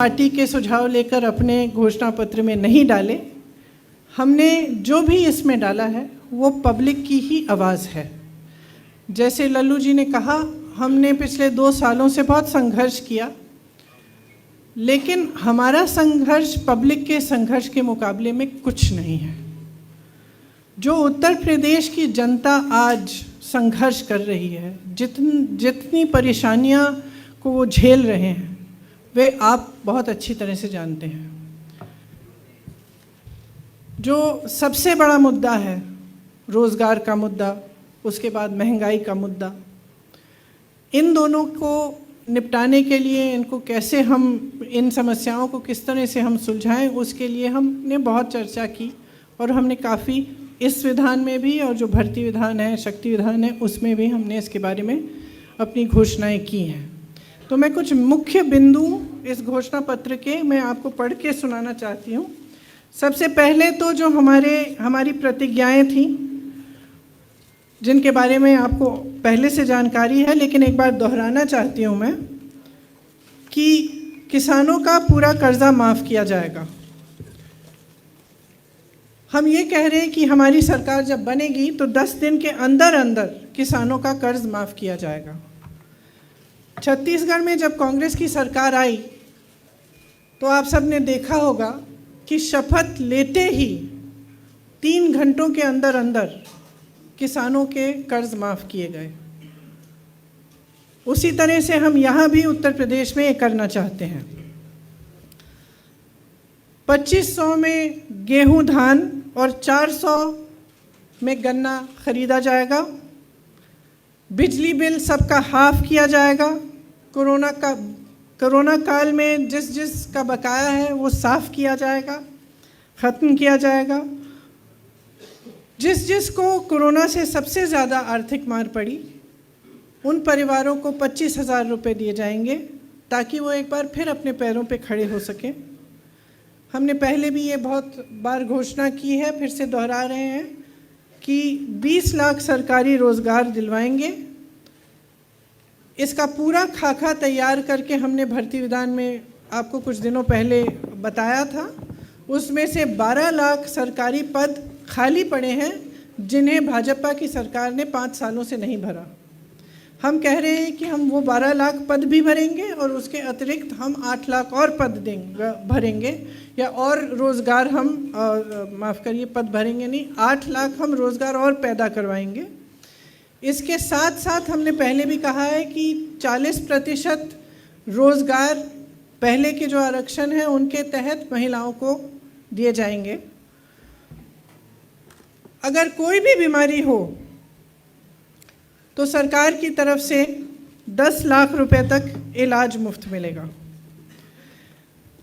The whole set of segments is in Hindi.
पार्टी के सुझाव लेकर अपने घोषणा पत्र में नहीं डाले। हमने जो भी इसमें डाला है वो पब्लिक की ही आवाज़ है। जैसे लल्लू जी ने कहा, हमने पिछले 2 सालों से बहुत संघर्ष किया, लेकिन हमारा संघर्ष पब्लिक के संघर्ष के मुकाबले में कुछ नहीं है। जो उत्तर प्रदेश की जनता आज संघर्ष कर रही है, जितनी परेशानियां को वो झेल रहे हैं, वे आप बहुत अच्छी तरह से जानते हैं। जो सबसे बड़ा मुद्दा है रोज़गार का मुद्दा, उसके बाद महंगाई का मुद्दा, इन दोनों को निपटाने के लिए इनको कैसे हम इन समस्याओं को किस तरह से हम सुलझाएं, उसके लिए हमने बहुत चर्चा की और हमने काफ़ी इस विधान में भी और जो भर्ती विधान है, शक्ति विधान है, उसमें भी हमने इसके बारे में अपनी घोषणाएं की हैं। तो मैं कुछ मुख्य बिंदु इस घोषणा पत्र के मैं आपको पढ़ के सुनाना चाहती हूँ। सबसे पहले तो जो हमारी प्रतिज्ञाएं थी, जिनके बारे में आपको पहले से जानकारी है, लेकिन एक बार दोहराना चाहती हूँ मैं कि किसानों का पूरा कर्जा माफ़ किया जाएगा। हम ये कह रहे हैं कि हमारी सरकार जब बनेगी तो 10 दिन के अंदर अंदर किसानों का कर्ज माफ़ किया जाएगा। छत्तीसगढ़ में जब कांग्रेस की सरकार आई तो आप सब ने देखा होगा कि शपथ लेते ही 3 घंटों के अंदर अंदर किसानों के कर्ज माफ़ किए गए। उसी तरह से हम यहाँ भी उत्तर प्रदेश में ये करना चाहते हैं। 2500 में गेहूं, धान और 400 में गन्ना खरीदा जाएगा। बिजली बिल सबका हाफ किया जाएगा। कोरोना काल में जिस का बकाया है वो साफ़ किया जाएगा, ख़त्म किया जाएगा। जिस को कोरोना से सबसे ज़्यादा आर्थिक मार पड़ी, उन परिवारों को 25,000 रुपये दिए जाएंगे ताकि वो एक बार फिर अपने पैरों पे खड़े हो सकें। हमने पहले भी ये बहुत बार घोषणा की है, फिर से दोहरा रहे हैं कि 20 लाख सरकारी रोज़गार दिलवाएंगे। इसका पूरा खाका तैयार करके हमने भर्ती विधान में आपको कुछ दिनों पहले बताया था। उसमें से 12 लाख सरकारी पद खाली पड़े हैं जिन्हें भाजपा की सरकार ने 5 सालों से नहीं भरा। हम कह रहे हैं कि हम वो 12 लाख पद भी भरेंगे और उसके अतिरिक्त हम 8 लाख और पद भरेंगे, या और रोज़गार हम माफ़ करिए, पद भरेंगे नहीं, 8 लाख हम रोज़गार और पैदा करवाएंगे। इसके साथ साथ हमने पहले भी कहा है कि 40% रोज़गार पहले के जो आरक्षण हैं उनके तहत महिलाओं को दिए जाएंगे। अगर कोई भी बीमारी हो तो सरकार की तरफ से 10 लाख रुपए तक इलाज मुफ्त मिलेगा।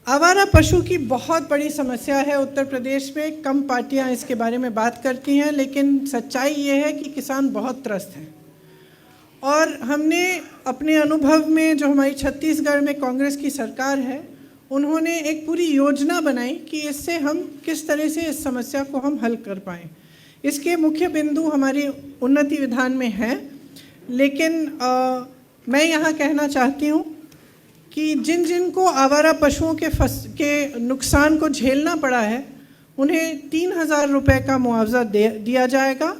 आवारा पशु की बहुत बड़ी समस्या है उत्तर प्रदेश में। कम पार्टियां इसके बारे में बात करती हैं, लेकिन सच्चाई ये है कि किसान बहुत त्रस्त हैं। और हमने अपने अनुभव में, जो हमारी छत्तीसगढ़ में कांग्रेस की सरकार है, उन्होंने एक पूरी योजना बनाई कि इससे हम किस तरह से इस समस्या को हम हल कर पाएँ। इसके मुख्य बिंदु हमारी उन्नति विधान में हैं, लेकिन मैं यहाँ कहना चाहती हूँ कि जिन को आवारा पशुओं के नुकसान को झेलना पड़ा है, उन्हें 3,000 रुपये का मुआवजा दिया जाएगा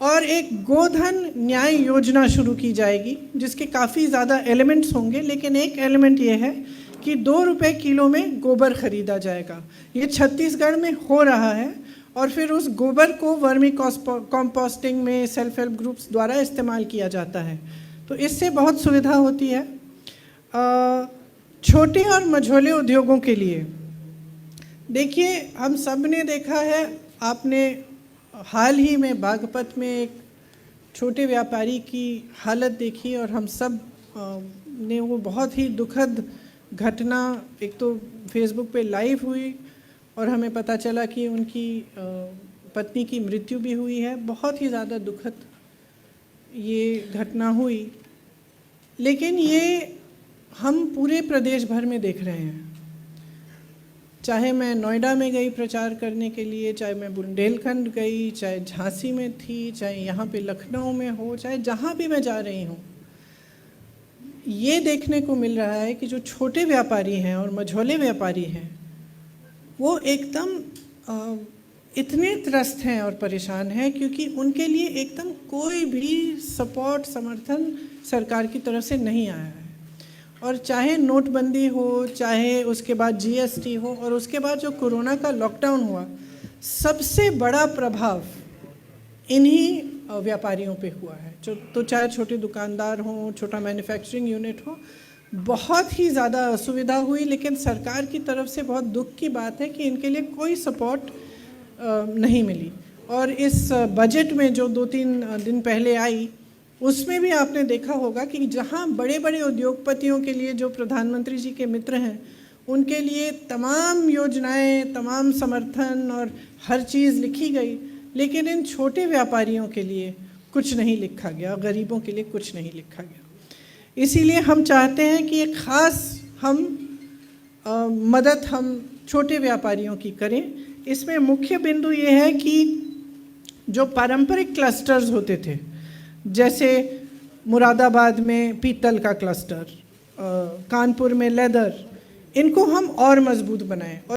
और एक गोधन न्याय योजना शुरू की जाएगी, जिसके काफ़ी ज़्यादा एलिमेंट्स होंगे, लेकिन एक एलिमेंट ये है कि 2 रुपये किलो में गोबर खरीदा जाएगा। ये छत्तीसगढ़ में हो रहा है और फिर उस गोबर को वर्मी कॉम्पोस्टिंग में सेल्फ हेल्प ग्रुप्स द्वारा इस्तेमाल किया जाता है। तो इससे बहुत सुविधा होती है। छोटे और मझोले उद्योगों के लिए देखिए, हम सब ने देखा है, आपने हाल ही में बागपत में एक छोटे व्यापारी की हालत देखी और हम सब ने वो बहुत ही दुखद घटना, एक तो फेसबुक पे लाइव हुई और हमें पता चला कि उनकी पत्नी की मृत्यु भी हुई है। बहुत ही ज़्यादा दुखद ये घटना हुई, लेकिन ये हम पूरे प्रदेश भर में देख रहे हैं। चाहे मैं नोएडा में गई प्रचार करने के लिए, चाहे मैं बुंदेलखंड गई, चाहे झांसी में थी, चाहे यहाँ पे लखनऊ में हो, चाहे जहाँ भी मैं जा रही हूँ, ये देखने को मिल रहा है कि जो छोटे व्यापारी हैं और मझोले व्यापारी हैं वो एकदम इतने त्रस्त हैं और परेशान हैं क्योंकि उनके लिए एकदम कोई भी सपोर्ट समर्थन सरकार की तरफ से नहीं आया है। और चाहे नोटबंदी हो, चाहे उसके बाद जीएसटी हो, और उसके बाद जो कोरोना का लॉकडाउन हुआ, सबसे बड़ा प्रभाव इन्हीं व्यापारियों पे हुआ है। तो चाहे छोटे दुकानदार हों, छोटा मैन्युफैक्चरिंग यूनिट हो, बहुत ही ज़्यादा असुविधा हुई। लेकिन सरकार की तरफ से बहुत दुख की बात है कि इनके लिए कोई सपोर्ट नहीं मिली। और इस बजट में जो 2-3 दिन पहले आई, उसमें भी आपने देखा होगा कि जहां बड़े बड़े उद्योगपतियों के लिए, जो प्रधानमंत्री जी के मित्र हैं, उनके लिए तमाम योजनाएं, तमाम समर्थन और हर चीज़ लिखी गई, लेकिन इन छोटे व्यापारियों के लिए कुछ नहीं लिखा गया, गरीबों के लिए कुछ नहीं लिखा गया। इसीलिए हम चाहते हैं कि एक ख़ास मदद हम छोटे व्यापारियों की करें। इसमें मुख्य बिंदु ये है कि जो पारंपरिक क्लस्टर्स होते थे, जैसे मुरादाबाद में पीतल का क्लस्टर, कानपुर में लेदर, इनको हम और मजबूत बनाएं।